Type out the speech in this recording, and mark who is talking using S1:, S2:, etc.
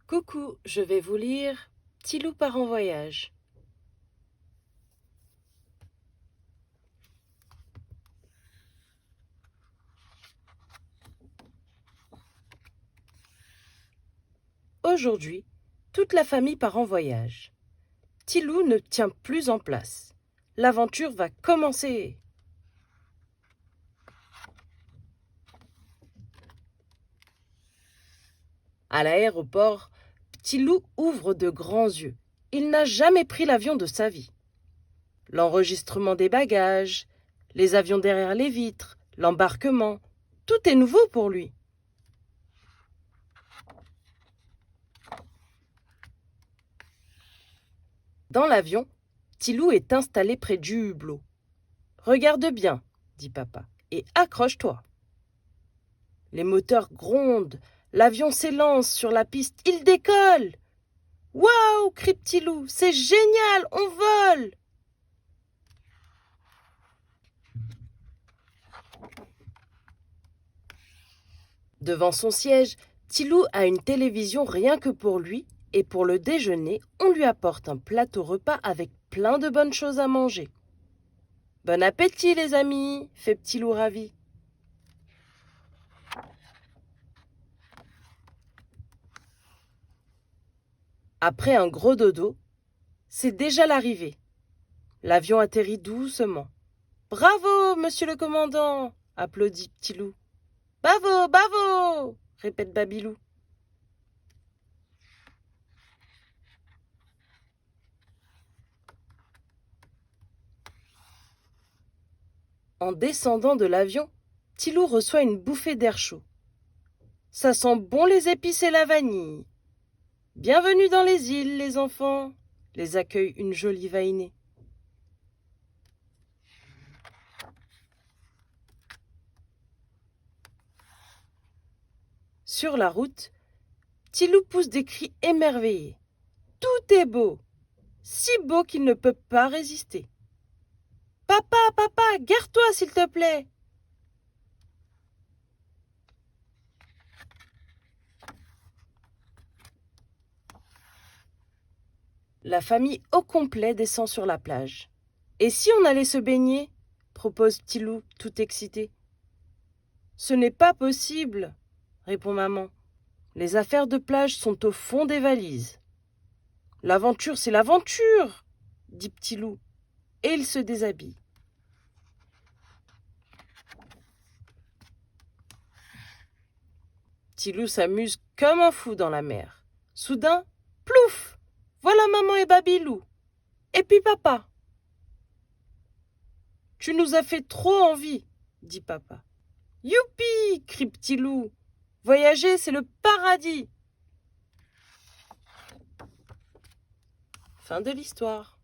S1: Coucou, je vais vous lire Petit loup part en voyage. Aujourd'hui, toute la famille part en voyage. Petit loup ne tient plus en place. L'aventure va commencer. À l'aéroport, Petit loup ouvre de grands yeux. Il n'a jamais pris l'avion de sa vie. L'enregistrement des bagages, les avions derrière les vitres, l'embarquement, tout est nouveau pour lui. Dans l'avion, Petit loup est installé près du hublot. « Regarde bien, dit papa, et accroche-toi. » Les moteurs grondent, l'avion s'élance sur la piste, il décolle. « Waouh !» crie Petit loup, « c'est génial, on vole !» Devant son siège, Petit loup a une télévision rien que pour lui, et pour le déjeuner, on lui apporte un plateau repas avec plein de bonnes choses à manger. « Bon appétit, les amis !» fait Petit loup ravi. Après un gros dodo, c'est déjà l'arrivée. L'avion atterrit doucement. « Bravo, monsieur le commandant !» applaudit Petit loup. « Bravo, bravo !» répète Babylou. En descendant de l'avion, Petit loup reçoit une bouffée d'air chaud. « Ça sent bon les épices et la vanille. Bienvenue dans les îles, les enfants !» les accueille une jolie vainée. Sur la route, Petit loup pousse des cris émerveillés. Tout est beau, si beau qu'il ne peut pas résister. « Papa, papa, gare-toi s'il te plaît !» La famille au complet descend sur la plage. « Et si on allait se baigner ?» propose Petit loup, tout excité. « Ce n'est pas possible, » répond maman. « Les affaires de plage sont au fond des valises. »« L'aventure, c'est l'aventure !» dit Petit loup, et il se déshabille. Petit loup s'amuse comme un fou dans la mer. Soudain, plouf! Voilà maman et Babylou. Et puis papa. « Tu nous as fait trop envie, » dit papa. « Youpi !» crie Petit loup. « Voyager, c'est le paradis !» Fin de l'histoire.